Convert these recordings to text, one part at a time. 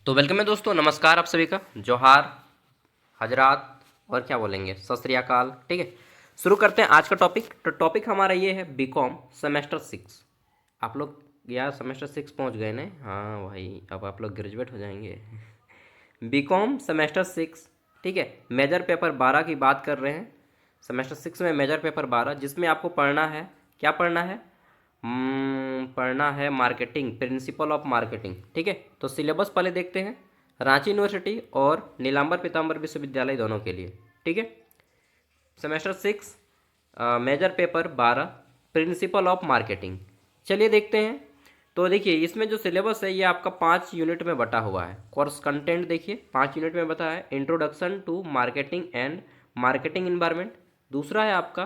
तो वेलकम है दोस्तों, नमस्कार आप सभी का। जोहार, हजरात और क्या बोलेंगे, सत श्री अकाल। ठीक है, शुरू करते हैं आज का टॉपिक। तो टॉपिक हमारा ये है बीकॉम सेमेस्टर 6। आप लोग यार सेमेस्टर 6 पहुंच गए ना? हाँ भाई, अब आप लोग ग्रेजुएट हो जाएंगे। B Com semester 6। ठीक है, मेजर पेपर 12 की बात कर रहे हैं। सेमेस्टर 6 में मेजर पेपर 12, जिसमें आपको पढ़ना है, क्या पढ़ना है? पढ़ना है मार्केटिंग, प्रिंसिपल ऑफ मार्केटिंग। ठीक है, तो सिलेबस पहले देखते हैं, रांची यूनिवर्सिटी और नीलांबर पीताम्बर विश्वविद्यालय दोनों के लिए। ठीक है, semester 6 major paper 12, principle of marketing. चलिए देखते हैं। तो देखिए, इसमें जो सिलेबस है ये आपका 5 यूनिट में बटा हुआ है। कोर्स कंटेंट देखिए 5 यूनिट में बता है। Introduction to marketing and marketing environment. दूसरा है आपका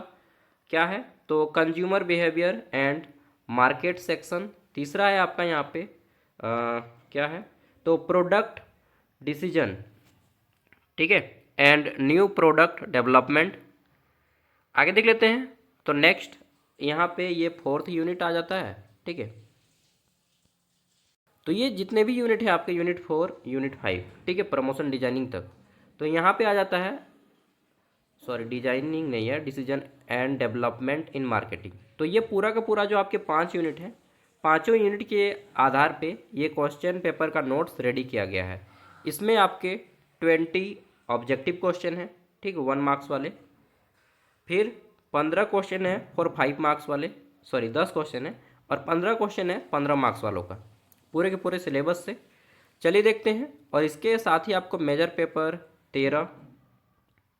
क्या है, तो consumer behaviour and market section. तीसरा है आपका यहाँ पे क्या है, तो प्रोडक्ट डिसीजन। ठीक है, एंड न्यू प्रोडक्ट डेवलपमेंट। आगे देख लेते हैं। तो नेक्स्ट यहाँ पे ये 4th यूनिट आ जाता है। ठीक है, तो ये जितने भी यूनिट है आपके, यूनिट 4, यूनिट 5, ठीक है, प्रमोशन डिजाइनिंग तक, तो यहाँ पे आ जाता है, सॉरी डिजाइनिंग नहीं है, decision and development in marketing. तो ये पूरा का पूरा जो आपके 5 यूनिट हैं, पाँचों यूनिट के आधार पे ये क्वेश्चन पेपर का नोट्स रेडी किया गया है। इसमें आपके 20 ऑब्जेक्टिव क्वेश्चन हैं, ठीक, 1 मार्क्स वाले। फिर 15 क्वेश्चन है फॉर 5 मार्क्स वाले, सॉरी 10 क्वेश्चन है, और 15 क्वेश्चन है 15 मार्क्स वालों का, पूरे के पूरे सिलेबस से। चलिए देखते हैं। और इसके साथ ही आपको मेजर पेपर 13,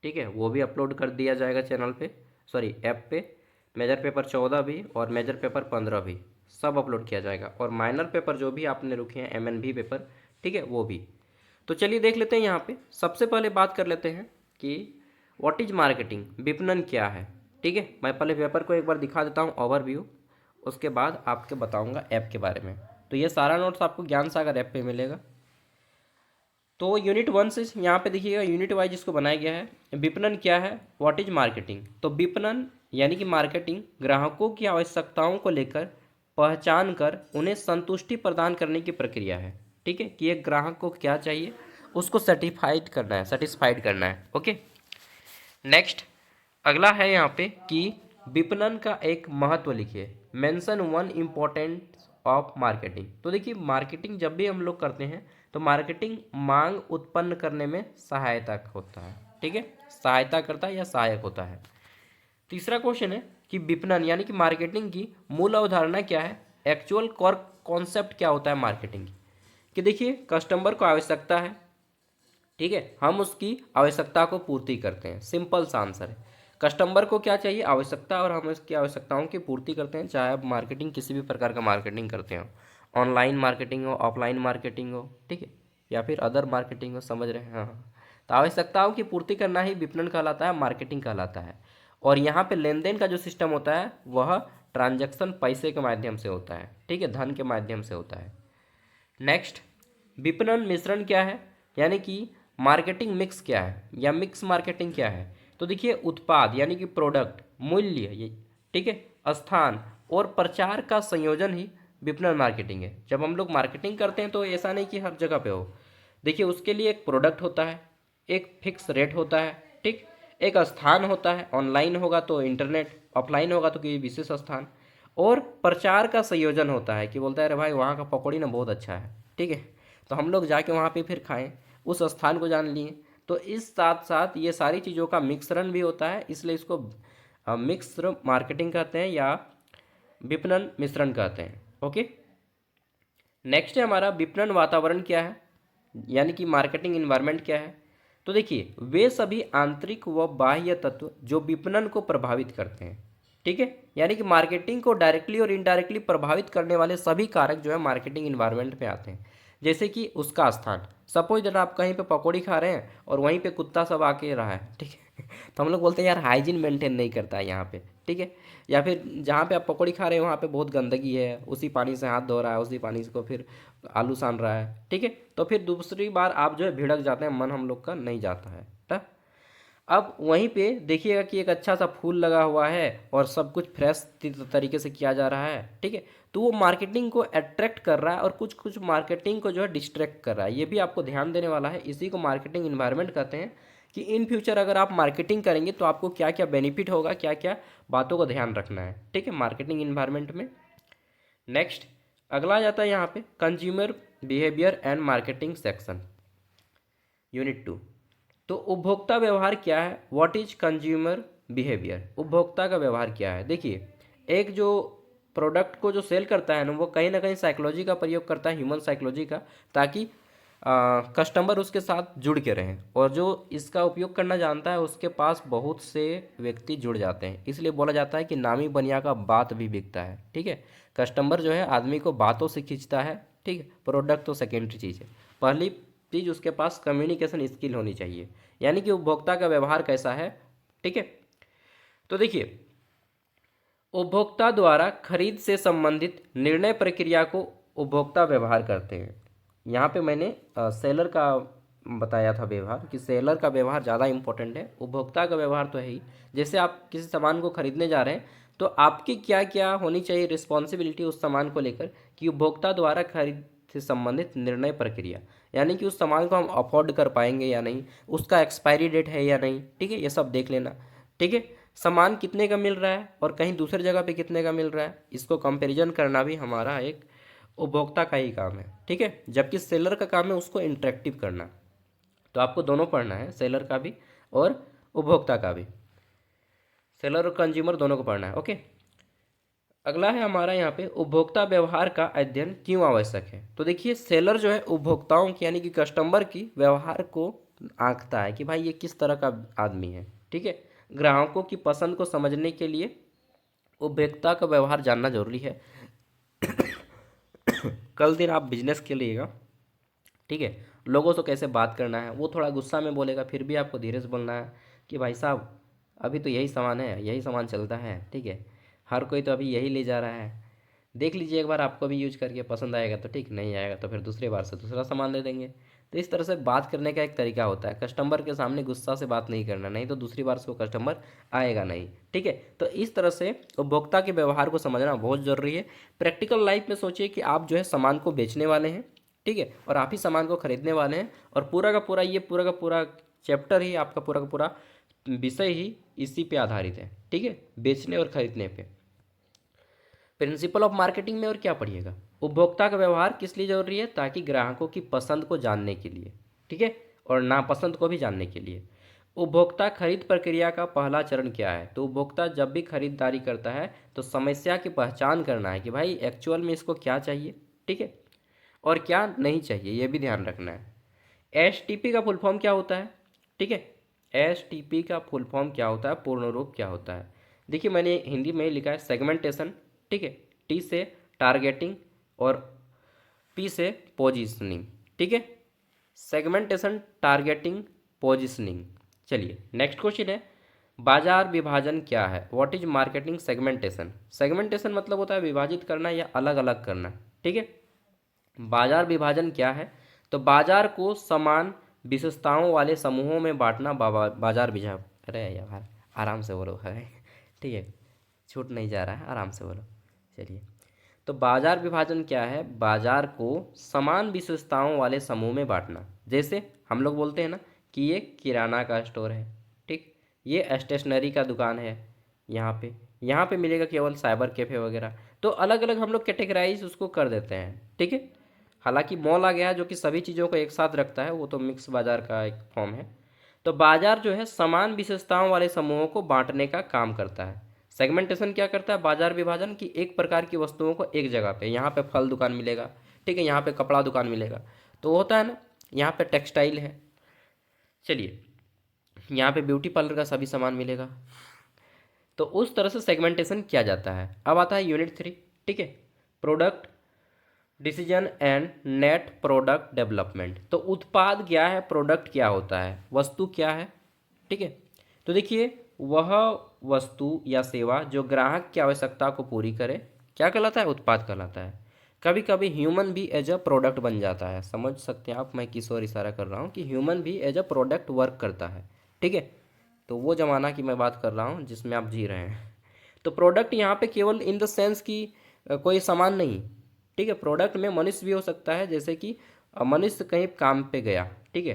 ठीक है, वो भी अपलोड कर दिया जाएगा चैनल पे, सॉरी ऐप पे। मेजर पेपर 14 भी और मेजर पेपर 15 भी, सब अपलोड किया जाएगा। और माइनर पेपर जो भी आपने रुके हैं, MNV पेपर, ठीक है, वो भी। तो चलिए देख लेते हैं। यहाँ पे सबसे पहले बात कर लेते हैं कि व्हाट इज मार्केटिंग, विपणन क्या है। ठीक है, मैं पहले पेपर को एक बार दिखा देता हूँ ओवरव्यू, उसके बाद आपके बताऊँगा ऐप के बारे में। तो ये सारा नोट्स आपको ज्ञान सागर ऐप पे मिलेगा। तो यूनिट 1 से यहाँ पे देखिएगा, यूनिट वाइज इसको बनाया गया है। विपणन क्या है, व्हाट इज मार्केटिंग। तो विपणन यानी कि मार्केटिंग ग्राहकों की आवश्यकताओं को लेकर पहचान कर उन्हें संतुष्टि प्रदान करने की प्रक्रिया है। ठीक है, कि एक ग्राहक को क्या चाहिए उसको सेटिस्फाइड करना है। ओके, नेक्स्ट अगला है यहाँ पे कि विपणन का एक महत्व लिखिए। Mention one important of marketing. तो देखिए, मार्केटिंग जब भी हम लोग करते हैं तो मार्केटिंग मांग उत्पन्न करने में सहायता होता है। ठीक है, सहायता करता है या सहायक होता है। तीसरा क्वेश्चन है कि विपणन यानी कि मार्केटिंग की मूल अवधारणा क्या है, एक्चुअल कोर कॉन्सेप्ट क्या होता है मार्केटिंग की। कि देखिए, कस्टमर को आवश्यकता है, ठीक है, हम उसकी आवश्यकता को पूर्ति करते हैं। सिंपल सा आंसर है, कस्टमर को क्या चाहिए, आवश्यकता, और हम उसकी आवश्यकताओं की पूर्ति करते हैं। चाहे आप मार्केटिंग किसी भी प्रकार का मार्केटिंग करते हो, ऑनलाइन मार्केटिंग हो, ऑफलाइन मार्केटिंग हो, ठीक है, या फिर अदर मार्केटिंग हो, समझ रहे हैं? हाँ हाँ। तो आवश्यकताओं की पूर्ति करना ही विपणन कहलाता है, मार्केटिंग कहलाता है। और यहाँ पे लेन देन का जो सिस्टम होता है वह ट्रांजैक्शन पैसे के माध्यम से होता है। ठीक है, धन के माध्यम से होता है। नेक्स्ट, विपणन मिश्रण क्या है, यानी कि मार्केटिंग मिक्स क्या है या मिक्स मार्केटिंग क्या है। तो देखिए, उत्पाद यानी कि प्रोडक्ट, मूल्य, ये ठीक है, स्थान और प्रचार का संयोजन ही विपणन मार्केटिंग है। जब हम लोग मार्केटिंग करते हैं तो ऐसा नहीं कि हर जगह पे हो। देखिए, उसके लिए एक प्रोडक्ट होता है, एक फिक्स रेट होता है, ठीक, एक स्थान होता है, ऑनलाइन होगा तो इंटरनेट, ऑफलाइन होगा तो कोई विशेष स्थान, और प्रचार का संयोजन होता है कि बोलता है अरे भाई वहाँ का पकौड़ी ना बहुत अच्छा है, ठीक है, तो हम लोग जाके वहाँ पे फिर खाएं, उस स्थान को जान लिए। तो इस साथ साथ ये सारी चीज़ों का मिश्रण भी होता है, इसलिए इसको मिक्स्ड मार्केटिंग कहते हैं या विपणन मिश्रण कहते हैं। ओके, नेक्स्ट है हमारा विपणन वातावरण क्या है, यानी कि मार्केटिंग इन्वायरमेंट क्या है। तो देखिए, वे सभी आंतरिक व बाह्य तत्व जो विपणन को प्रभावित करते हैं। ठीक है, यानी कि मार्केटिंग को डायरेक्टली और इनडायरेक्टली प्रभावित करने वाले सभी कारक जो है मार्केटिंग इन्वायरमेंट में आते हैं। जैसे कि उसका स्थान, सपोज दैट आप कहीं पे पकौड़ी खा रहे हैं और वहीं पे कुत्ता सब आके रहा है, ठीक है, तो हम लोग बोलते हैं यार हाइजीन मेंटेन नहीं करता है यहाँ पे, ठीक है। या फिर जहाँ पे आप पकौड़ी खा रहे हैं वहाँ पे बहुत गंदगी है, उसी पानी से हाथ धो रहा है, उसी पानी से को फिर आलू सान रहा है, ठीक है, तो फिर दूसरी बार आप जो है भिड़क जाते हैं, मन हम लोग का नहीं जाता है। ठीक? अब वहीं पे देखिएगा कि एक अच्छा सा फूल लगा हुआ है और सब कुछ फ्रेश तरीके से किया जा रहा है, ठीक है। तो वो मार्केटिंग को अट्रैक्ट कर रहा है और कुछ कुछ मार्केटिंग को जो है डिस्ट्रैक्ट कर रहा है। ये भी आपको ध्यान देने वाला है। इसी को मार्केटिंग इन्वायरमेंट कहते हैं कि इन फ्यूचर अगर आप मार्केटिंग करेंगे तो आपको क्या क्या बेनिफिट होगा, क्या क्या बातों का ध्यान रखना है, ठीक है, मार्केटिंग इन्वायरमेंट में। नेक्स्ट अगला आ जाता है यहाँ पे consumer behaviour and marketing section, unit 2। तो उपभोक्ता व्यवहार क्या है, व्हाट इज कंज्यूमर बिहेवियर, उपभोक्ता का व्यवहार क्या है। देखिए, एक जो प्रोडक्ट को जो सेल करता है ना, वो कहीं ना कहीं साइकोलॉजी का प्रयोग करता है, ह्यूमन साइकोलॉजी का, ताकि कस्टमर उसके साथ जुड़ के रहें। और जो इसका उपयोग करना जानता है उसके पास बहुत से व्यक्ति जुड़ जाते हैं। इसलिए बोला जाता है कि नामी बनिया का बात भी बिकता है, ठीक है। कस्टमर जो है आदमी को बातों से खींचता है, ठीक है। प्रोडक्ट तो सेकेंडरी चीज़ है, पहली चीज़ उसके पास कम्युनिकेशन स्किल होनी चाहिए, यानी कि उपभोक्ता का व्यवहार कैसा है, ठीक है। तो देखिए, उपभोक्ता द्वारा खरीद से संबंधित निर्णय प्रक्रिया को उपभोक्ता व्यवहार करते हैं। यहाँ पे मैंने सेलर का बताया था व्यवहार, कि सेलर का व्यवहार ज़्यादा इंपॉर्टेंट है, उपभोक्ता का व्यवहार तो है ही। जैसे आप किसी सामान को खरीदने जा रहे हैं तो आपकी क्या क्या होनी चाहिए रिस्पॉन्सिबिलिटी उस सामान को लेकर, कि उपभोक्ता द्वारा खरीद से संबंधित निर्णय प्रक्रिया, यानी कि उस सामान को हम अफोर्ड कर पाएंगे या नहीं, उसका एक्सपायरी डेट है या नहीं, ठीक है, ये सब देख लेना, ठीक है। सामान कितने का मिल रहा है और कहीं दूसरी जगह पे कितने का मिल रहा है, इसको कंपैरिजन करना भी हमारा एक उपभोक्ता का ही काम है, ठीक है। जबकि सेलर का काम है उसको इंटरेक्टिव करना। तो आपको दोनों पढ़ना है, सेलर का भी और उपभोक्ता का भी, सेलर और कंज्यूमर दोनों को पढ़ना है, ओके। अगला है हमारा यहाँ पे उपभोक्ता व्यवहार का अध्ययन क्यों आवश्यक है। तो देखिए, सेलर जो है उपभोक्ताओं की यानी कि कस्टमर की व्यवहार को आंकता है कि भाई ये किस तरह का आदमी है, ठीक है। ग्राहकों की पसंद को समझने के लिए उपभोक्ता का व्यवहार जानना जरूरी है। कल दिन आप बिजनेस के लिएगा, ठीक है, लोगों से कैसे बात करना है, वो थोड़ा गुस्सा में बोलेगा, फिर भी आपको धीरे से बोलना है कि भाई साहब अभी तो यही सामान है, यही सामान चलता है, ठीक है, हर कोई तो अभी यही ले जा रहा है, देख लीजिए एक बार, आपको भी यूज करके पसंद आएगा तो ठीक, नहीं आएगा तो फिर दूसरे बार से दूसरा सामान दे देंगे। तो इस तरह से बात करने का एक तरीका होता है, कस्टमर के सामने गुस्सा से बात नहीं करना, नहीं तो दूसरी बार से वो कस्टमर आएगा नहीं, ठीक है। तो इस तरह से उपभोक्ता के व्यवहार को समझना बहुत ज़रूरी है। प्रैक्टिकल लाइफ में सोचिए कि आप जो है सामान को बेचने वाले हैं, ठीक है, और आप ही सामान को खरीदने वाले हैं, और पूरा का पूरा ये पूरा का पूरा चैप्टर ही आपका पूरा का पूरा विषय ही इसी पे आधारित है, ठीक है, बेचने और खरीदने पे। प्रिंसिपल ऑफ मार्केटिंग में और क्या पढ़िएगा, उपभोक्ता का व्यवहार किस लिए जरूरी है, ताकि ग्राहकों की पसंद को जानने के लिए, ठीक है, और नापसंद को भी जानने के लिए। उपभोक्ता खरीद प्रक्रिया का पहला चरण क्या है। तो उपभोक्ता जब भी खरीदारी करता है तो समस्या की पहचान करना है कि भाई एक्चुअल में इसको क्या चाहिए, ठीक है, और क्या नहीं चाहिए, ये भी ध्यान रखना है। एसटीपी का फुल फॉर्म क्या होता है, ठीक है, एसटीपी का फुल फॉर्म क्या होता है, पूर्ण रूप क्या होता है। देखिए, मैंने हिंदी में लिखा है सेगमेंटेशन, ठीक है, टी से टारगेटिंग और पी से पोजीशनिंग, ठीक है, सेगमेंटेशन, टारगेटिंग, पोजीशनिंग। चलिए नेक्स्ट क्वेश्चन है, बाजार विभाजन क्या है, what is marketing segmentation. Segmentation मतलब होता है विभाजित करना या अलग अलग करना, ठीक है। बाजार विभाजन क्या है, तो बाजार को समान विशेषताओं वाले समूहों में बांटना बाजार विभाजन। अरे यार आराम से बोलो, है ठीक है, छूट नहीं जा रहा है, आराम से बोलो। चलिए, तो बाजार विभाजन क्या है, बाजार को समान विशेषताओं वाले समूह में बांटना। जैसे हम लोग बोलते हैं ना कि ये किराना का स्टोर है, ठीक, ये स्टेशनरी का दुकान है, यहाँ पे मिलेगा केवल साइबर कैफ़े वगैरह। तो अलग अलग हम लोग कैटेगराइज उसको कर देते हैं, ठीक है। हालांकि मॉल आ गया है जो कि सभी चीज़ों को एक साथ रखता है, वो तो मिक्स बाजार का एक फॉर्म है। तो बाजार जो है समान विशेषताओं वाले समूहों को बांटने का काम करता है। सेगमेंटेशन क्या करता है, बाजार विभाजन की एक प्रकार की वस्तुओं को एक जगह पे, यहाँ पे फल दुकान मिलेगा, ठीक है, यहाँ पे कपड़ा दुकान मिलेगा, तो होता है ना, यहाँ पे टेक्सटाइल है, चलिए यहाँ पे ब्यूटी पार्लर का सभी सामान मिलेगा। तो उस तरह से सेगमेंटेशन किया जाता है। अब आता है यूनिट 3, ठीक है, product decision and net product development. तो उत्पाद क्या है, प्रोडक्ट क्या होता है, वस्तु क्या है, ठीक है। तो देखिए, वह वस्तु या सेवा जो ग्राहक की आवश्यकता को पूरी करे क्या कहलाता है, उत्पाद कहलाता है। कभी कभी ह्यूमन भी एज अ प्रोडक्ट बन जाता है, समझ सकते हैं आप मैं किस ओर इशारा कर रहा हूँ, कि ह्यूमन भी एज अ प्रोडक्ट वर्क करता है, ठीक है। तो वो ज़माना की मैं बात कर रहा हूँ जिसमें आप जी रहे हैं। तो प्रोडक्ट यहाँ पे केवल इन द सेंस कि कोई सामान नहीं, ठीक है। प्रोडक्ट में मनुष्य भी हो सकता है, जैसे कि मनुष्य कहीं काम पे गया, ठीक है,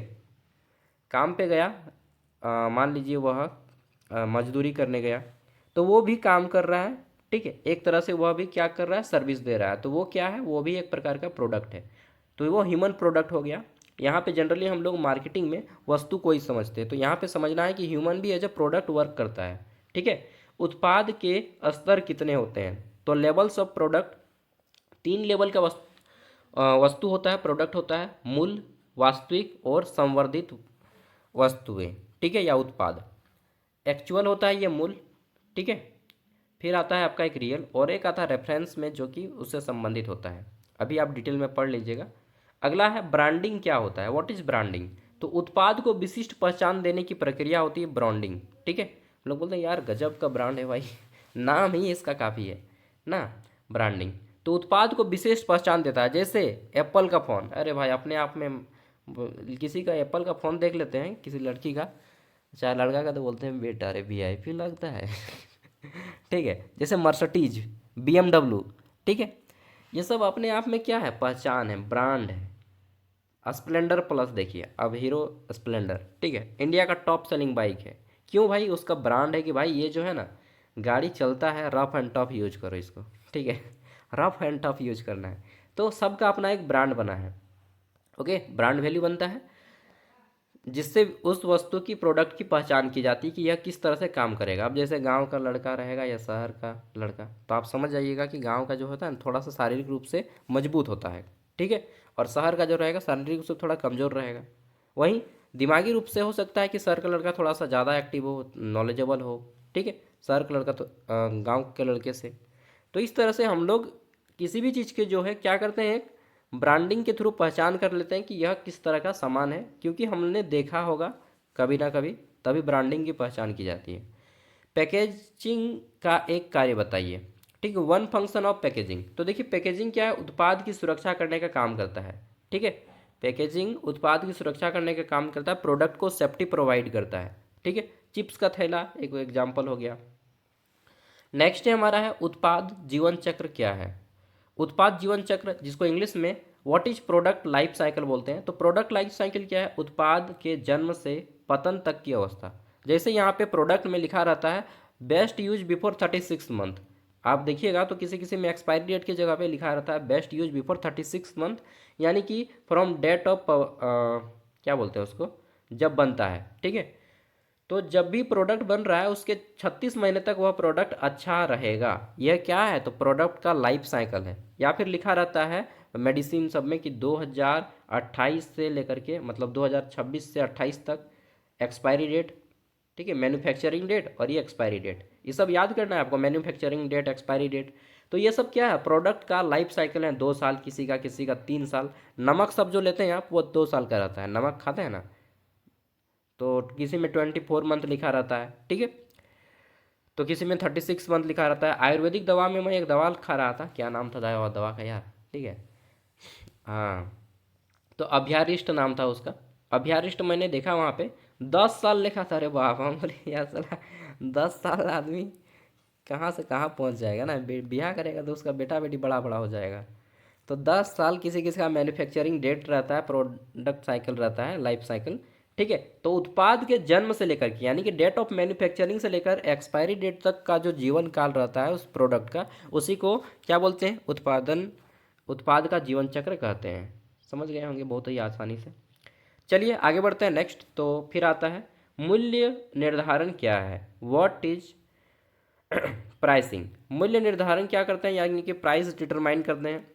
काम पे गया, मान लीजिए वह मजदूरी करने गया, तो वो भी काम कर रहा है, ठीक है। एक तरह से वह भी क्या कर रहा है, सर्विस दे रहा है, तो वो क्या है, वो भी एक प्रकार का प्रोडक्ट है। तो वो ह्यूमन प्रोडक्ट हो गया। यहाँ पे जनरली हम लोग मार्केटिंग में वस्तु को ही समझते हैं, तो यहाँ पे समझना है कि ह्यूमन भी एज ए प्रोडक्ट वर्क करता है, ठीक है। उत्पाद के स्तर कितने होते हैं, तो लेवल्स ऑफ प्रोडक्ट, 3 लेवल का वस्तु होता है, प्रोडक्ट होता है, मूल, वास्तविक और संवर्धित वस्तुएं, ठीक है, या उत्पाद। एक्चुअल होता है ये मूल, ठीक है। फिर आता है आपका एक रियल, और एक आता है रेफरेंस में जो कि उससे संबंधित होता है। अभी आप डिटेल में पढ़ लीजिएगा। अगला है ब्रांडिंग। क्या होता है, व्हाट इज ब्रांडिंग, तो उत्पाद को विशिष्ट पहचान देने की प्रक्रिया होती है ब्रांडिंग, ठीक है। लोग बोलते हैं यार गजब का ब्रांड है भाई, नाम ही इसका काफ़ी है ना, ब्रांडिंग। तो उत्पाद को विशेष पहचान देता है, जैसे एप्पल का फ़ोन, अरे भाई अपने आप में किसी का एप्पल का फ़ोन देख लेते हैं, किसी लड़की का चाहे लड़का का, तो बोलते हैं बेटा अरे वीआईपी लगता है ठीक है। जैसे मर्सिडीज, BMW, ठीक है, ये सब अपने आप में क्या है, पहचान है, ब्रांड है। स्प्लेंडर प्लस देखिए, अब हीरो स्प्लेंडर, ठीक है, इंडिया का टॉप सेलिंग बाइक है। क्यों भाई, उसका ब्रांड है कि भाई ये जो है ना गाड़ी चलता है, रफ एंड टफ यूज करो इसको, ठीक है रफ एंड टफ यूज करना है। तो सबका अपना एक ब्रांड बना है, ओके। ब्रांड वैल्यू बनता है जिससे उस वस्तु की, प्रोडक्ट की पहचान की जाती है कि यह किस तरह से काम करेगा। अब जैसे गांव का लड़का रहेगा या शहर का लड़का, तो आप समझ जाइएगा कि गांव का जो होता है ना थोड़ा सा शारीरिक रूप से मजबूत होता है, ठीक है, और शहर का जो रहेगा शारीरिक रूप से थोड़ा कमज़ोर रहेगा। वहीं दिमागी रूप से हो सकता है कि शहर का लड़का थोड़ा सा ज़्यादा एक्टिव हो, नॉलेजेबल हो, ठीक है, शहर का लड़का तो गाँव के लड़के से। तो इस तरह से हम लोग किसी भी चीज़ के जो है क्या करते हैं, ब्रांडिंग के थ्रू पहचान कर लेते हैं कि यह किस तरह का सामान है, क्योंकि हमने देखा होगा कभी ना कभी, तभी ब्रांडिंग की पहचान की जाती है। पैकेजिंग का एक कार्य बताइए, ठीक है, वन फंक्शन ऑफ पैकेजिंग। तो देखिए पैकेजिंग क्या है, उत्पाद की सुरक्षा करने का काम करता है, ठीक है। पैकेजिंग उत्पाद की सुरक्षा करने का काम करता है, प्रोडक्ट को सेफ्टी प्रोवाइड करता है, ठीक है। चिप्स का थैला एक एग्जाम्पल हो गया। नेक्स्ट है हमारा है उत्पाद जीवन चक्र क्या है। उत्पाद जीवन चक्र, जिसको इंग्लिश में what is product life cycle बोलते हैं। तो प्रोडक्ट लाइफ साइकिल क्या है, उत्पाद के जन्म से पतन तक की अवस्था। जैसे यहाँ पे प्रोडक्ट में लिखा रहता है बेस्ट यूज बिफोर 36 मंथ, आप देखिएगा तो किसी किसी में एक्सपायरी डेट की जगह पे लिखा रहता है बेस्ट यूज बिफोर 36 मंथ, यानी कि फ्रॉम डेट ऑफ क्या बोलते हैं उसको, जब बनता है, ठीक है। तो जब भी प्रोडक्ट बन रहा है उसके 36 महीने तक वह प्रोडक्ट अच्छा रहेगा। यह क्या है, तो प्रोडक्ट का लाइफ साइकिल है। या फिर लिखा रहता है मेडिसिन सब में कि 2028 से लेकर के मतलब 2026 से 28 तक एक्सपायरी डेट, ठीक है, मैन्युफैक्चरिंग डेट और ये एक्सपायरी डेट, ये सब याद करना है आपको, मैन्युफैक्चरिंग डेट, एक्सपायरी डेट। तो ये सब क्या है, प्रोडक्ट का लाइफ साइकिल है, 2 साल, किसी का 3 साल। नमक सब जो लेते हैं आप वो 2 साल का रहता है, नमक खाते हैं ना, तो किसी में 24 मंथ लिखा रहता है, ठीक है, तो किसी में 36 मंथ लिखा रहता है। आयुर्वेदिक दवा में मैं एक दवा खा रहा था, क्या नाम था दवा का यार, ठीक है, हाँ, तो अभ्यारिष्ट नाम था उसका। अभ्यारिष्ट मैंने देखा वहाँ पे 10 साल लिखा था, अरे बाप, हम बोले यार साला 10 साल आदमी कहाँ से कहाँ पहुँच जाएगा ना, ब्याह करेगा तो उसका बेटा बेटी बड़ा बड़ा हो जाएगा। तो 10 साल किसी किसी का मैन्युफैक्चरिंग डेट रहता है, प्रोडक्ट साइकिल रहता है, लाइफ साइकिल, ठीक है। तो उत्पाद के जन्म से लेकर के यानी कि डेट ऑफ मैन्युफैक्चरिंग से लेकर एक्सपायरी डेट तक का जो जीवन काल रहता है उस प्रोडक्ट का, उसी को क्या बोलते हैं, उत्पाद का जीवन चक्र कहते हैं। समझ गए होंगे बहुत ही आसानी से। चलिए आगे बढ़ते हैं नेक्स्ट। तो फिर आता है मूल्य निर्धारण क्या है, व्हाट इज प्राइसिंग। मूल्य निर्धारण क्या करते हैं, यानी कि प्राइस डिटरमाइन करते हैं,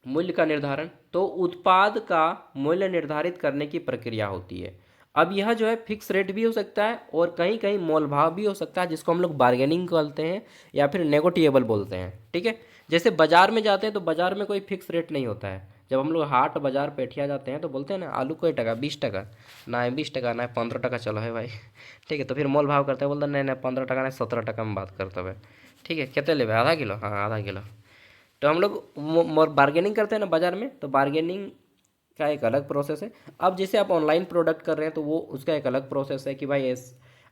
मूल्य का निर्धारण। तो उत्पाद का मूल्य निर्धारित करने की प्रक्रिया होती है। अब यह जो है फिक्स रेट भी हो सकता है और कहीं कहीं मोल भाव भी हो सकता है, जिसको हम लोग बार्गेनिंग करते हैं या फिर नेगोटिएबल बोलते हैं, ठीक है। जैसे बाजार में जाते हैं तो बाजार में कोई फिक्स रेट नहीं होता है। जब हम लोग हाट बाजार पेठिया जाते हैं तो बोलते हैं ना आलू कोई टका 20 टका, ना 20 टका ना 15 टका चलो है भाई ठीक है। तो फिर मोल भाव करते हैं, बोलते हैं नहीं नहीं 15 टका नहीं 17 टका में बात करते हुए, ठीक है, कितने ले आधा किलो, हाँ आधा किलो। तो हम लोग बार्गेनिंग करते हैं ना बाज़ार में, तो बार्गेनिंग का एक अलग प्रोसेस है। अब जैसे आप ऑनलाइन प्रोडक्ट कर रहे हैं तो वो उसका एक अलग प्रोसेस है कि भाई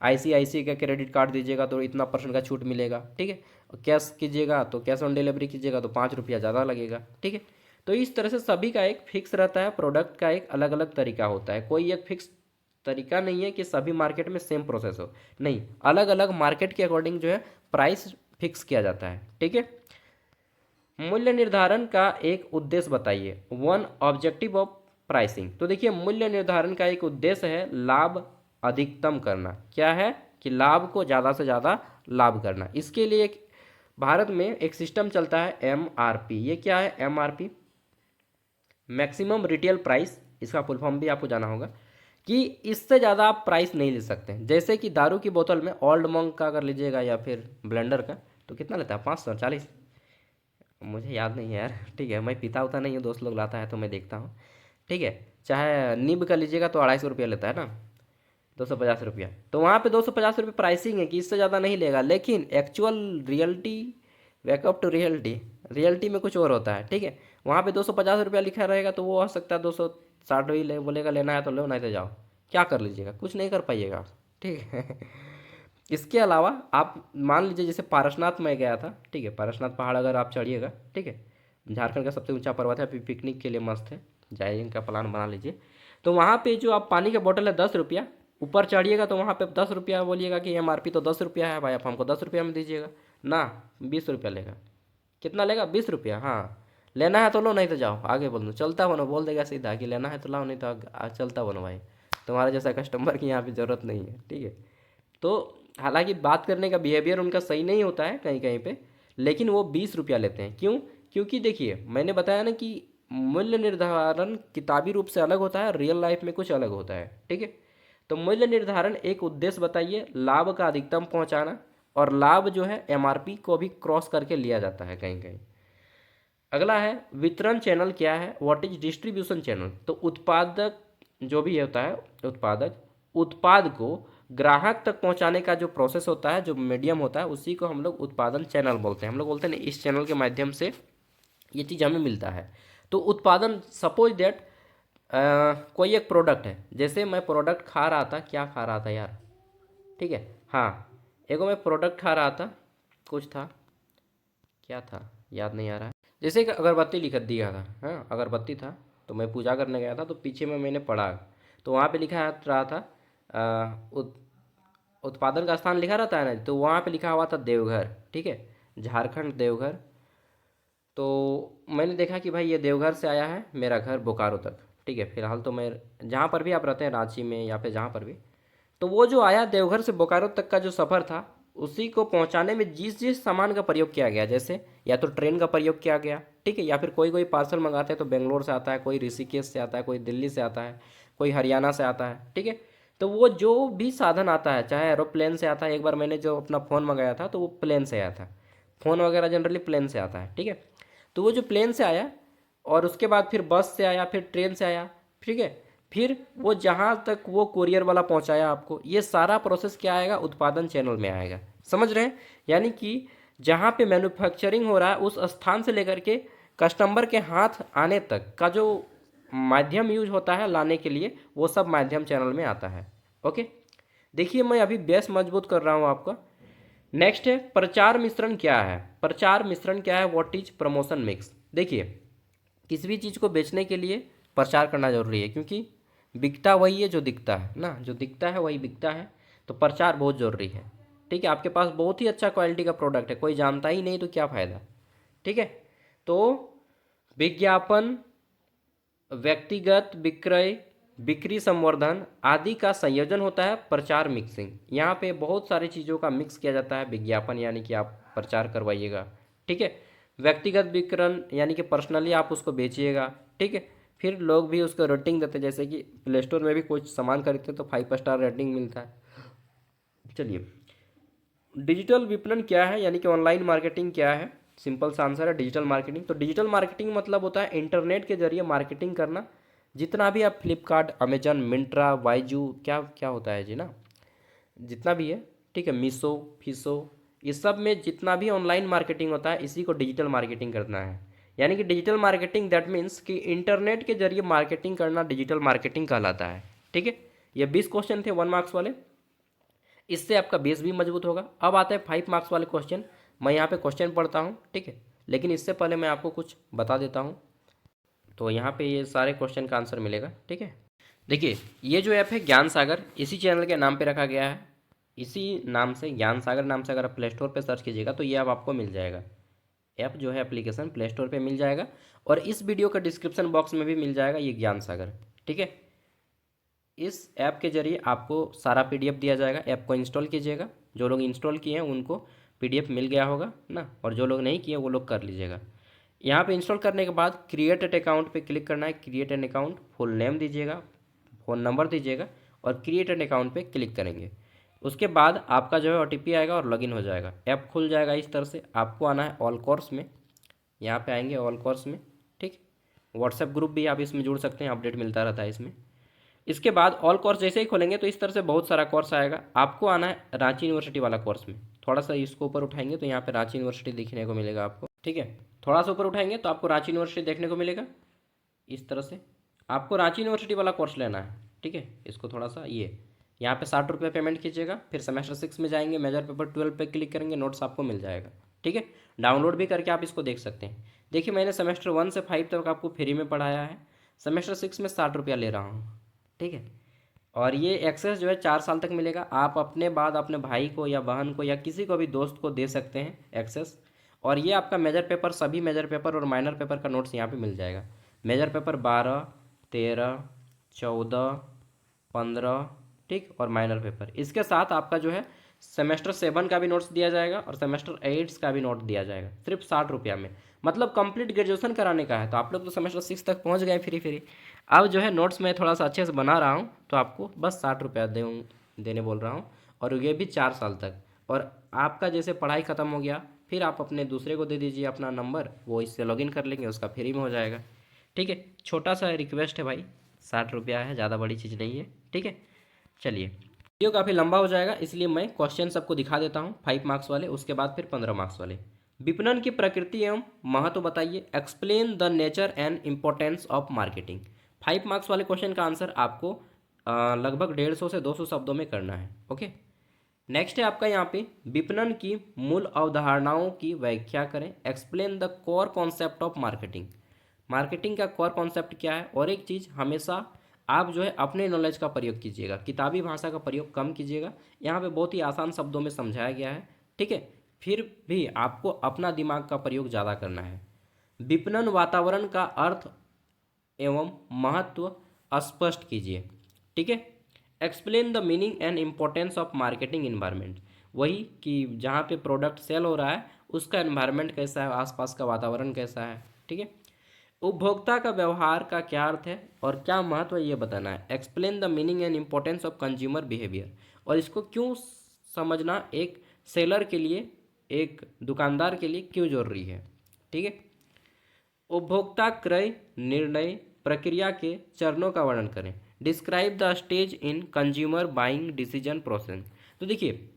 ICICI का क्रेडिट कार्ड दीजिएगा तो इतना % का छूट मिलेगा, ठीक है। कैश कीजिएगा तो कैश ऑन डिलीवरी कीजिएगा तो 5 रुपया ज़्यादा लगेगा, ठीक है। तो इस तरह से सभी का एक फिक्स रहता है, प्रोडक्ट का एक अलग अलग तरीका होता है, कोई एक फिक्स तरीका नहीं है कि सभी मार्केट में सेम प्रोसेस हो, नहीं, अलग अलग मार्केट के अकॉर्डिंग जो है प्राइस फिक्स किया जाता है, ठीक है। मूल्य निर्धारण का एक उद्देश्य बताइए, वन ऑब्जेक्टिव ऑफ प्राइसिंग। तो देखिए मूल्य निर्धारण का एक उद्देश्य है लाभ अधिकतम करना। क्या है कि लाभ को ज़्यादा से ज़्यादा लाभ करना। इसके लिए भारत में एक सिस्टम चलता है MRP। ये क्या है MRP? मैक्सिमम रिटेल प्राइस, इसका फुल फॉर्म भी आपको जाना होगा कि इससे ज़्यादा आप प्राइस नहीं ले सकते हैं। जैसे कि दारू की बोतल में ओल्ड मंक का अगर लीजिएगा या फिर ब्लेंडर का तो कितना लेता है 540, मुझे याद नहीं है यार, ठीक है। मैं पीता उता नहीं हूँ, दोस्त लोग लाता है तो मैं देखता हूँ, ठीक है। चाहे नीब का लीजिएगा तो 250 रुपया लेता है ना, 250 रुपया। तो वहाँ पे 250 रुपये प्राइसिंग है कि इससे ज़्यादा नहीं लेगा, लेकिन actual reality, backup to reality, reality में कुछ और होता है, ठीक है। वहाँ पे 250 रुपया लिखा रहेगा तो वो हो सकता है 260 ही ले, बोलेगा लेना है तो लो, नहीं तो जाओ। क्या कर लीजिएगा, कुछ नहीं कर पाइएगा, ठीक है। इसके अलावा आप मान लीजिए जैसे पारसनाथ में गया था, ठीक है। पारसनाथ पहाड़ अगर आप चढ़िएगा, ठीक है, झारखंड का सबसे ऊंचा पर्वत है, पिकनिक के लिए मस्त है, जाइए, इनका प्लान बना लीजिए। तो वहाँ पे जो आप पानी का बोतल है 10 रुपया, ऊपर चढ़िएगा तो वहाँ पे 10 रुपया बोलिएगा कि MRP तो 10 रुपया है भाई, आप हमको 10 रुपया में दीजिएगा ना, 20 रुपया लेगा। कितना लेगा? 20 रुपया। हाँ, लेना है तो लो, नहीं तो जाओ, आगे बोल दो, चलता बनो, बोल देगा सीधा कि लेना है तो लाओ, नहीं तो चलता बनो भाई, तुम्हारे जैसा कस्टमर की यहाँ पे ज़रूरत नहीं है, ठीक है। तो हालांकि बात करने का बिहेवियर उनका सही नहीं होता है कहीं कहीं पे, लेकिन वो 20 रुपया लेते हैं। क्यों? क्योंकि देखिए मैंने बताया ना कि मूल्य निर्धारण किताबी रूप से अलग होता है, रियल लाइफ में कुछ अलग होता है, ठीक है। तो मूल्य निर्धारण एक उद्देश्य बताइए, लाभ का अधिकतम पहुंचाना, और लाभ जो है MRP को भी क्रॉस करके लिया जाता है कहीं कहीं। अगला है वितरण चैनल। क्या है? What is distribution channel? तो उत्पादक जो भी होता है, उत्पादक उत्पाद को ग्राहक तक पहुंचाने का जो प्रोसेस होता है, जो मीडियम होता है, उसी को हम लोग उत्पादन चैनल बोलते हैं। हम लोग बोलते हैं इस चैनल के माध्यम से ये चीज़ हमें मिलता है। तो उत्पादन, सपोज दैट कोई एक प्रोडक्ट है, जैसे मैं प्रोडक्ट खा रहा था, क्या खा रहा था यार, ठीक है, हाँ, एगो मैं प्रोडक्ट खा रहा था, कुछ था, क्या था याद नहीं आ रहा है। जैसे कि अगरबत्ती लिख दिया था, हाँ अगरबत्ती था, तो मैं पूजा करने गया था, तो पीछे में मैंने पढ़ा, तो वहाँ पे लिखा रहा था उत्पादन का स्थान लिखा रहता है ना, तो वहाँ पे लिखा हुआ था देवघर, ठीक है, झारखंड देवघर। तो मैंने देखा कि भाई ये देवघर से आया है, मेरा घर बोकारो तक, ठीक है। फिलहाल तो मैं जहाँ पर भी आप रहते हैं, रांची में या फिर जहाँ पर भी, तो वो जो आया देवघर से बोकारो तक का जो सफ़र था, उसी को पहुंचाने में जिस जिस सामान का प्रयोग किया गया, जैसे या तो ट्रेन का प्रयोग किया गया, ठीक है, या फिर कोई कोई पार्सल मंगाते हैं तो बेंगलोर से आता है, कोई ऋषिकेश से आता है, कोई दिल्ली से आता है, कोई हरियाणा से आता है, ठीक है। तो वो जो भी साधन आता है, चाहे एरोप्लेन से आता है, एक बार मैंने जो अपना फ़ोन मंगाया था तो वो प्लेन से आया था, फ़ोन वगैरह जनरली प्लेन से आता है, ठीक है। तो वो जो प्लेन से आया, और उसके बाद फिर बस से आया, फिर ट्रेन से आया, ठीक है, फिर वो जहाँ तक वो कुरियर वाला पहुँचाया आपको, ये सारा प्रोसेस क्या आएगा? उत्पादन चैनल में आएगा। समझ रहे हैं? यानी कि जहाँ पे मैन्युफैक्चरिंग हो रहा है उस स्थान से लेकर के कस्टमर के हाथ आने तक का जो माध्यम यूज होता है लाने के लिए, वो सब माध्यम चैनल में आता है। ओके, देखिए मैं अभी बेस मजबूत कर रहा हूँ आपका। नेक्स्ट है प्रचार मिश्रण। क्या है प्रचार मिश्रण? क्या है? What is promotion mix? देखिए किसी भी चीज़ को बेचने के लिए प्रचार करना जरूरी है, क्योंकि बिकता वही है जो दिखता है ना, जो दिखता है वही बिकता है, तो प्रचार बहुत ज़रूरी है, ठीक है। आपके पास बहुत ही अच्छा क्वालिटी का प्रोडक्ट है, कोई जानता ही नहीं तो क्या फ़ायदा, ठीक है। तो विज्ञापन, व्यक्तिगत विक्रय, बिक्री संवर्धन आदि का संयोजन होता है प्रचार मिक्सिंग। यहाँ पे बहुत सारी चीज़ों का मिक्स किया जाता है। विज्ञापन यानी कि आप प्रचार करवाइएगा, ठीक है। व्यक्तिगत विक्रय यानी कि पर्सनली आप उसको बेचिएगा, ठीक है। फिर लोग भी उसको रेटिंग देते हैं, जैसे कि प्ले स्टोर में भी कुछ सामान खरीदते हैं तो 5 स्टार रेटिंग मिलता है। चलिए, डिजिटल विपणन क्या है, यानी कि ऑनलाइन मार्केटिंग क्या है? सिंपल सा आंसर है डिजिटल मार्केटिंग। तो डिजिटल मार्केटिंग मतलब होता है इंटरनेट के जरिए मार्केटिंग करना। जितना भी आप फ्लिपकार्ट, अमेजन, मिंट्रा, वाईजू, क्या क्या होता है जी ना, जितना भी है, ठीक है, मीशो, फीसो, इस सब में जितना भी ऑनलाइन मार्केटिंग होता है, इसी को डिजिटल मार्केटिंग करना है। यानी कि डिजिटल मार्केटिंग दैट मीन्स कि इंटरनेट के जरिए मार्केटिंग करना डिजिटल मार्केटिंग कहलाता है, ठीक है। ये 20 क्वेश्चन थे 1 मार्क्स वाले। इससे आपका बेस भी मजबूत होगा। अब आते हैं 5 मार्क्स वाले क्वेश्चन। मैं यहाँ पे क्वेश्चन पढ़ता हूँ, ठीक है, लेकिन इससे पहले मैं आपको कुछ बता देता हूँ। तो यहाँ पे ये सारे क्वेश्चन का आंसर मिलेगा, ठीक है। देखिए, ये जो ऐप है ज्ञान सागर, इसी चैनल के नाम पे रखा गया है। इसी नाम से, ज्ञान सागर नाम से, अगर आप प्ले स्टोर पर सर्च कीजिएगा तो ये ऐप आपको मिल जाएगा। ऐप जो है एप्लीकेशन प्ले स्टोर पर मिल जाएगा, और इस वीडियो का डिस्क्रिप्शन बॉक्स में भी मिल जाएगा ये ज्ञान सागर, ठीक है। इस ऐप के जरिए आपको सारा पीडीएफ दिया जाएगा। ऐप को इंस्टॉल कीजिएगा। जो लोग इंस्टॉल किए हैं उनको पीडीएफ मिल गया होगा ना, और जो लोग नहीं किए वो लोग कर लीजिएगा। यहाँ पे इंस्टॉल करने के बाद क्रिएट एन अकाउंट पे क्लिक करना है। Create an account, full name दीजिएगा, फ़ोन नंबर दीजिएगा, और क्रिएट एन अकाउंट पे क्लिक करेंगे। उसके बाद आपका जो है ओटीपी आएगा और लॉगिन हो जाएगा। ऐप खुल जाएगा इस तरह से। आपको आना है ऑल कोर्स में, यहाँ पे आएंगे ऑल कोर्स में, ठीक। व्हाट्सएप ग्रुप भी आप इसमें जुड़ सकते हैं, अपडेट मिलता रहता है इसमें। इसके बाद ऑल कोर्स जैसे ही खोलेंगे तो इस तरह से बहुत सारा कोर्स आएगा। आपको आना है रांची यूनिवर्सिटी वाला कोर्स में। थोड़ा सा इसको ऊपर उठाएंगे तो यहाँ पे रांची यूनिवर्सिटी दिखने को मिलेगा आपको, ठीक है। थोड़ा सा ऊपर उठाएंगे तो आपको रांची यूनिवर्सिटी देखने को मिलेगा इस तरह से। आपको रांची यूनिवर्सिटी वाला कोर्स लेना है, ठीक है। इसको थोड़ा सा ये यहाँ पे 60 रुपये पेमेंट कीजिएगा। फिर सेमेस्टर 6 में जाएंगे, मेजर पेपर 12 पे क्लिक करेंगे, नोट्स आपको मिल जाएगा, ठीक है। डाउनलोड भी करके आप इसको देख सकते हैं। देखिए, मैंने सेमेस्टर 1 से 5 तक आपको फ्री में पढ़ाया है। सेमेस्टर 6 में 60 रुपया ले रहा हूँ, ठीक है। और ये एक्सेस जो है 4 साल तक मिलेगा। आप अपने बाद अपने भाई को या बहन को या किसी को भी दोस्त को दे सकते हैं एक्सेस। और ये आपका मेजर पेपर, सभी मेजर पेपर और माइनर पेपर का नोट्स यहाँ पे मिल जाएगा। मेजर पेपर 12, 13, 14, 15, ठीक, और माइनर पेपर। इसके साथ आपका जो है सेमेस्टर 7 का भी नोट्स दिया जाएगा और सेमेस्टर 8 का भी नोट दिया जाएगा, सिर्फ 60 रुपया में। मतलब कंप्लीट ग्रेजुएशन कराने का है। तो आप लोग तो सेमेस्टर 6 तक पहुंच गए फ्री फ्री। अब जो है नोट्स मैं थोड़ा सा अच्छे से बना रहा हूँ, तो आपको बस 60 रुपया देने बोल रहा हूँ, और ये भी 4 साल तक। और आपका जैसे पढ़ाई ख़त्म हो गया, फिर आप अपने दूसरे को दे दीजिए अपना नंबर, वो इससे लॉगिन कर लेंगे, उसका फ्री में हो जाएगा, ठीक है। छोटा सा रिक्वेस्ट है भाई, 60 रुपया है, ज़्यादा बड़ी चीज़ नहीं है, ठीक है। चलिए, वीडियो काफ़ी लंबा हो जाएगा, इसलिए मैं क्वेश्चन सबको दिखा देता हूँ, 5 मार्क्स वाले, उसके बाद फिर 15 मार्क्स वाले। विपणन की प्रकृति एवं महत्व बताइए। Explain the nature and importance of marketing. 5 marks वाले क्वेश्चन का आंसर आपको लगभग 150 से 200 शब्दों में करना है, ओके। नेक्स्ट है आपका यहाँ पे, विपणन की मूल अवधारणाओं की व्याख्या करें। Explain the core concept of marketing. Marketing का कोर कॉन्सेप्ट क्या है। और एक चीज़, हमेशा आप जो है अपने नॉलेज का प्रयोग कीजिएगा, किताबी भाषा का प्रयोग कम कीजिएगा। यहाँ पे बहुत ही आसान शब्दों में समझाया गया है, ठीक है। फिर भी आपको अपना दिमाग का प्रयोग ज़्यादा करना है। विपणन वातावरण का अर्थ एवं महत्व स्पष्ट कीजिए, ठीक है। Explain the meaning and importance of marketing environment. वही कि जहाँ पे प्रोडक्ट सेल हो रहा है उसका इन्वायरमेंट कैसा है, आसपास का वातावरण कैसा है, ठीक है। उपभोक्ता का व्यवहार का क्या अर्थ है और क्या महत्व है ये बताना है। Explain the meaning and importance of consumer behaviour. और इसको क्यों समझना एक सेलर के लिए, एक दुकानदार के लिए क्यों जरूरी है, ठीक है। उपभोक्ता क्रय निर्णय प्रक्रिया के चरणों का वर्णन करें। Describe the stage in consumer buying decision process. तो देखिए,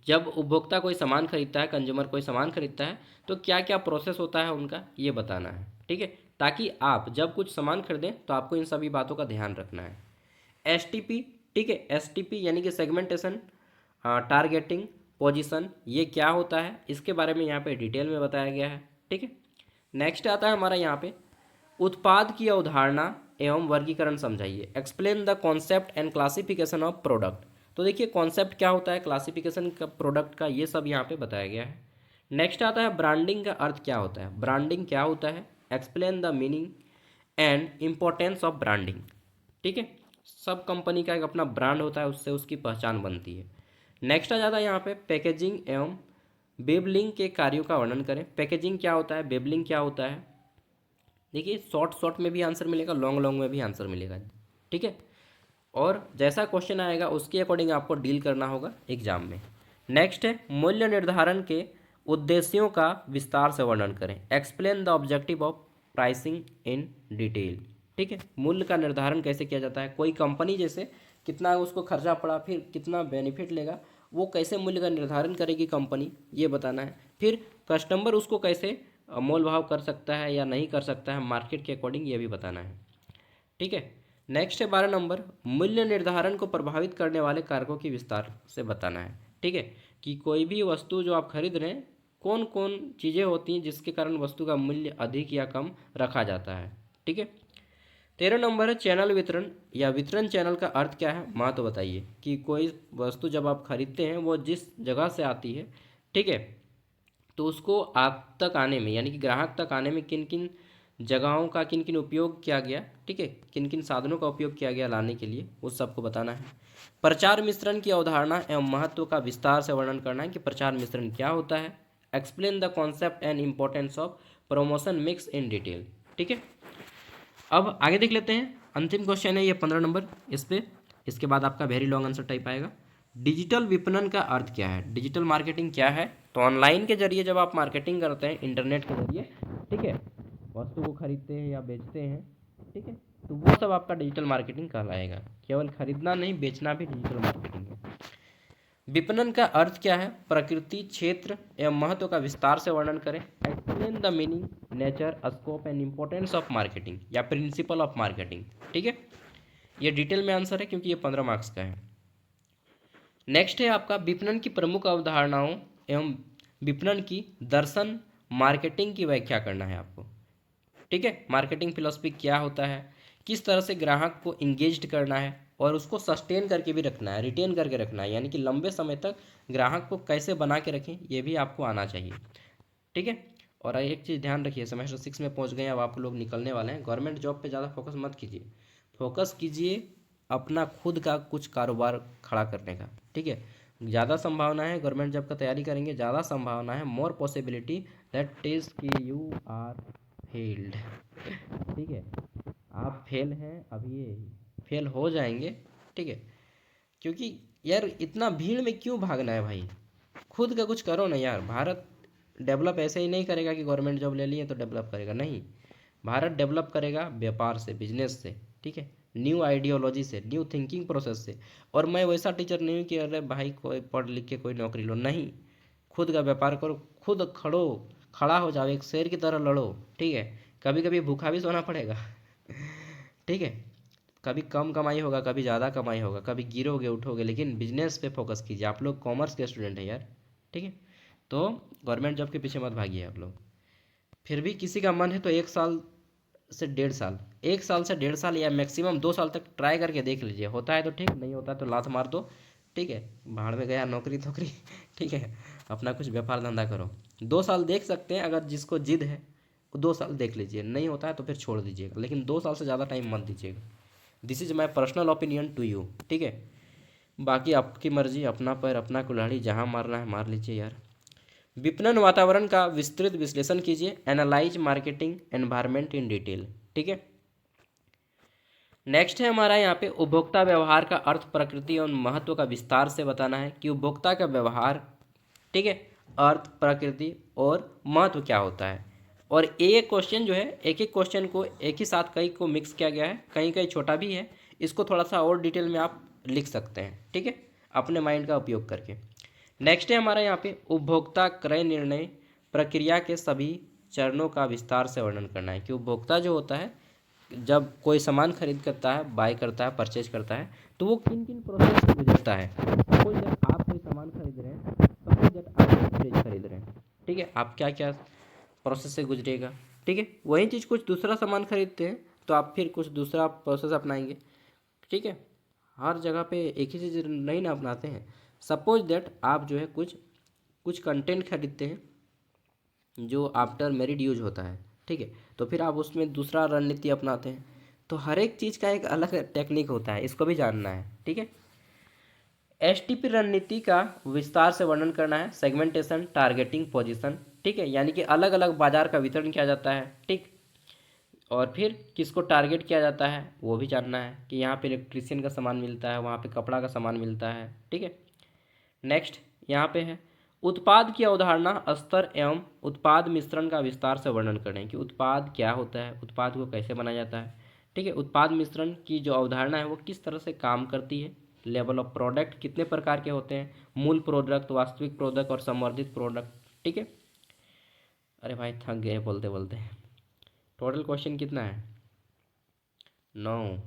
जब उपभोक्ता कोई सामान खरीदता है, कंज्यूमर कोई सामान खरीदता है, तो क्या क्या प्रोसेस होता है उनका, ये बताना है, ठीक है। ताकि आप जब कुछ सामान खरीदें तो आपको इन सभी बातों का ध्यान रखना है। एसटीपी, ठीक है, एसटीपी यानी कि सेगमेंटेशन, टारगेटिंग, पोजीशन, ये क्या होता है इसके बारे में यहाँ पे डिटेल में बताया गया है, ठीक है। नेक्स्ट आता है हमारा यहाँ पे, उत्पाद की अवधारणा एवं वर्गीकरण समझाइए। Explain the concept and classification of product. तो देखिए, कॉन्सेप्ट क्या होता है, क्लासिफिकेशन का प्रोडक्ट का, ये सब यहाँ पे बताया गया है। नेक्स्ट आता है ब्रांडिंग का अर्थ क्या होता है। ब्रांडिंग क्या होता है। Explain the meaning and importance of branding, ठीक है। सब कंपनी का एक अपना ब्रांड होता है, उससे उसकी पहचान बनती है। नेक्स्ट आ जाता है यहाँ पे पैकेजिंग एवं बेबलिंग के कार्यों का वर्णन करें। पैकेजिंग क्या होता है, बेबलिंग क्या होता है। देखिए, शॉर्ट शॉर्ट में भी आंसर मिलेगा, लॉन्ग लॉन्ग में भी आंसर मिलेगा, ठीक है। और जैसा क्वेश्चन आएगा उसके अकॉर्डिंग आपको डील करना होगा एग्जाम में। नेक्स्ट है मूल्य निर्धारण के उद्देश्यों का विस्तार से वर्णन करें। Explain the objective of pricing in detail, ठीक है। मूल्य का निर्धारण कैसे किया जाता है, कोई कंपनी जैसे कितना उसको खर्चा पड़ा, फिर कितना बेनिफिट लेगा, वो कैसे मूल्य का निर्धारण करेगी कंपनी, ये बताना है। फिर कस्टमर उसको कैसे मोल भाव कर सकता है या नहीं कर सकता है मार्केट के अकॉर्डिंग, ये भी बताना है, ठीक है। नेक्स्ट है 12 नंबर, मूल्य निर्धारण को प्रभावित करने वाले कारकों की विस्तार से बताना है। ठीक है, कि कोई भी वस्तु जो आप खरीद रहे हैं, कौन कौन चीज़ें होती हैं जिसके कारण वस्तु का मूल्य अधिक या कम रखा जाता है। ठीक है, 13 नंबर है चैनल वितरण या वितरण चैनल का अर्थ क्या है, महत्व बताइए। कि कोई वस्तु जब आप खरीदते हैं वो जिस जगह से आती है, ठीक है, तो उसको आप तक आने में यानी कि ग्राहक तक आने में किन किन जगहों का किन किन उपयोग किया गया, ठीक है, किन किन साधनों का उपयोग किया गया लाने के लिए, उस सबको बताना है। प्रचार मिश्रण की अवधारणा एवं महत्व का विस्तार से वर्णन करना है कि प्रचार मिश्रण क्या होता है। Explain the concept and importance of promotion mix in detail. ठीक है, अब आगे देख लेते हैं। अंतिम क्वेश्चन है ये 15 नंबर इस पे, इसके बाद आपका वेरी लॉन्ग आंसर टाइप आएगा। डिजिटल विपणन का अर्थ क्या है, डिजिटल मार्केटिंग क्या है। तो ऑनलाइन के जरिए जब आप मार्केटिंग करते हैं इंटरनेट के जरिए, ठीक है, वस्तु को खरीदते हैं या बेचते हैं, ठीक है, तो वो सब आपका डिजिटल मार्केटिंग कहलाएगा। केवल खरीदना नहीं, बेचना भी डिजिटल मार्केटिंग है। विपणन का अर्थ क्या है, प्रकृति, क्षेत्र एवं महत्व का विस्तार से वर्णन करें। Explain the meaning, nature, scope and importance of marketing या प्रिंसिपल ऑफ मार्केटिंग। ठीक है, ये डिटेल में आंसर है क्योंकि ये 15 मार्क्स का है। नेक्स्ट है आपका विपणन की प्रमुख अवधारणाओं एवं विपणन की दर्शन मार्केटिंग की व्याख्या करना है आपको। ठीक है, मार्केटिंग फिलॉसफी क्या होता है, किस तरह से ग्राहक को इंगेज्ड करना है और उसको सस्टेन करके भी रखना है, रिटेन करके रखना है, यानी कि लंबे समय तक ग्राहक को कैसे बना के रखें, ये भी आपको आना चाहिए। ठीक है, और एक चीज़ ध्यान रखिए, सेमेस्टर 6 में पहुंच गए, अब आप लोग निकलने वाले हैं। गवर्नमेंट जॉब पे ज़्यादा फोकस मत कीजिए, फोकस कीजिए अपना खुद का कुछ कारोबार खड़ा करने का। ठीक है, ज़्यादा संभावना है गवर्नमेंट जॉब का तैयारी करेंगे, ज़्यादा संभावना है, मोर पॉसिबिलिटी दैट इज़ कि यू आर फेल्ड। ठीक है, आप फेल हैं, अभी ये फेल हो जाएंगे। ठीक है, क्योंकि यार इतना भीड़ में क्यों भागना है भाई, खुद का कुछ करो ना यार। भारत डेवलप ऐसे ही नहीं करेगा कि गवर्नमेंट जॉब ले लिए तो डेवलप करेगा, नहीं। भारत डेवलप करेगा व्यापार से, बिजनेस से, ठीक है, न्यू आइडियोलॉजी से, न्यू थिंकिंग प्रोसेस से। और मैं वैसा टीचर नहीं हूँ कि अरे भाई कोई पढ़ लिख के कोई नौकरी लो, नहीं। खुद का व्यापार करो, खुद खड़ा हो जाओ, एक शेर की तरह लड़ो। ठीक है, कभी कभी भूखा भी सोना पड़ेगा। ठीक है, कभी कम कमाई होगा, कभी ज़्यादा कमाई होगा, कभी गिरोगे उठोगे, लेकिन बिजनेस पे फोकस कीजिए। आप लोग कॉमर्स के स्टूडेंट हैं यार, ठीक है, तो गवर्नमेंट जॉब के पीछे मत भागिए आप लोग। फिर भी किसी का मन है तो 1 साल से 1.5 साल, 1 साल से 1.5 साल या मैक्सिमम 2 साल तक ट्राई करके देख लीजिए। होता है तो ठीक, नहीं होता है तो लात मार दो। ठीक है, भाड़ में गया नौकरी नौकरी। ठीक है, अपना कुछ व्यापार धंधा करो। 2 साल देख सकते हैं, अगर जिसको जिद है वो 2 साल देख लीजिए, नहीं होता है तो फिर छोड़ दीजिएगा, लेकिन 2 साल से ज़्यादा टाइम मत दीजिएगा। This is my personal opinion to you. ठीक है, बाकी आपकी मर्जी, अपना पैर अपना कुल्हाड़ी, जहाँ मारना है मार लीजिए यार। विपणन वातावरण का विस्तृत विश्लेषण कीजिए, analyse marketing environment in detail. ठीक है, नेक्स्ट है हमारा यहाँ पे उपभोक्ता व्यवहार का अर्थ, प्रकृति और महत्व का विस्तार से बताना है कि उपभोक्ता का व्यवहार, ठीक है, अर्थ, प्रकृति और महत्व क्या होता है। और एक क्वेश्चन जो है, एक एक क्वेश्चन को एक ही साथ कई को मिक्स किया गया है, कहीं कहीं छोटा भी है, इसको थोड़ा सा और डिटेल में आप लिख सकते हैं। ठीक है, अपने माइंड का उपयोग करके। नेक्स्ट है हमारा यहाँ पे उपभोक्ता क्रय निर्णय प्रक्रिया के सभी चरणों का विस्तार से वर्णन करना है कि उपभोक्ता जो होता है जब कोई सामान खरीद करता है, बाय करता है, परचेज करता है, तो वो किन किन प्रोसेस से गुजरता है। सपोज जब आप कोई सामान खरीद रहे हैं, सपोज जब आप फ्रिज खरीद रहे हैं, ठीक है, आप क्या क्या प्रोसेस से गुजरेगा। ठीक है, वही चीज़ कुछ दूसरा सामान खरीदते हैं तो आप फिर कुछ दूसरा प्रोसेस अपनाएंगे। ठीक है, हर जगह पे एक ही चीज़ नहीं ना अपनाते हैं। सपोज दैट आप जो है कुछ कुछ कंटेंट खरीदते हैं जो आफ्टर मैरिड यूज होता है, ठीक है, तो फिर आप उसमें दूसरा रणनीति अपनाते हैं। तो हर एक चीज़ का एक अलग टेक्निक होता है, इसको भी जानना है। ठीक है, एसटीपी रणनीति का विस्तार से वर्णन करना है, सेगमेंटेशन, टारगेटिंग, पोजीशन। ठीक है, यानी कि अलग अलग बाजार का वितरण किया जाता है। ठीक, और फिर किसको टारगेट किया जाता है वो भी जानना है कि यहाँ पे इलेक्ट्रिशियन का सामान मिलता है, वहाँ पे कपड़ा का सामान मिलता है। ठीक है, नेक्स्ट यहाँ पे है उत्पाद की अवधारणा, स्तर एवं उत्पाद मिश्रण का विस्तार से वर्णन करें कि उत्पाद क्या होता है, उत्पाद को कैसे बनाया जाता है। ठीक है, उत्पाद मिश्रण की जो अवधारणा है वो किस तरह से काम करती है, लेवल ऑफ प्रोडक्ट कितने प्रकार के होते हैं, मूल प्रोडक्ट, वास्तविक प्रोडक्ट और संवर्धित प्रोडक्ट। ठीक है, अरे भाई थक गए बोलते बोलते। टोटल क्वेश्चन कितना है, 9।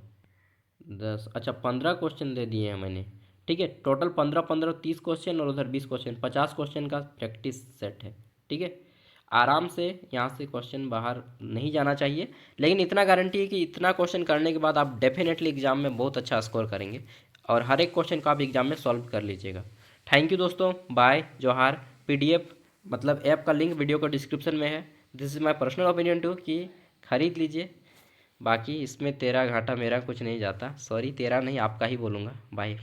10, अच्छा 15 क्वेश्चन दे दिए हैं मैंने। ठीक है, टोटल 15 15 30 क्वेश्चन और उधर 20 क्वेश्चन, 50 क्वेश्चन का प्रैक्टिस सेट है। ठीक है, आराम से यहाँ से क्वेश्चन बाहर नहीं जाना चाहिए, लेकिन इतना गारंटी है कि इतना क्वेश्चन करने के बाद आप डेफिनेटली एग्जाम में बहुत अच्छा स्कोर करेंगे और हर एक क्वेश्चन को आप एग्जाम में सॉल्व कर लीजिएगा। थैंक यू दोस्तों, बाय, जोहार। पीडीएफ मतलब ऐप का लिंक वीडियो को डिस्क्रिप्शन में है। This is my personal opinion to कि खरीद लीजिए, बाकी इसमें तेरा घाटा मेरा कुछ नहीं जाता। सॉरी, तेरा नहीं आपका ही बोलूँगा। बाय।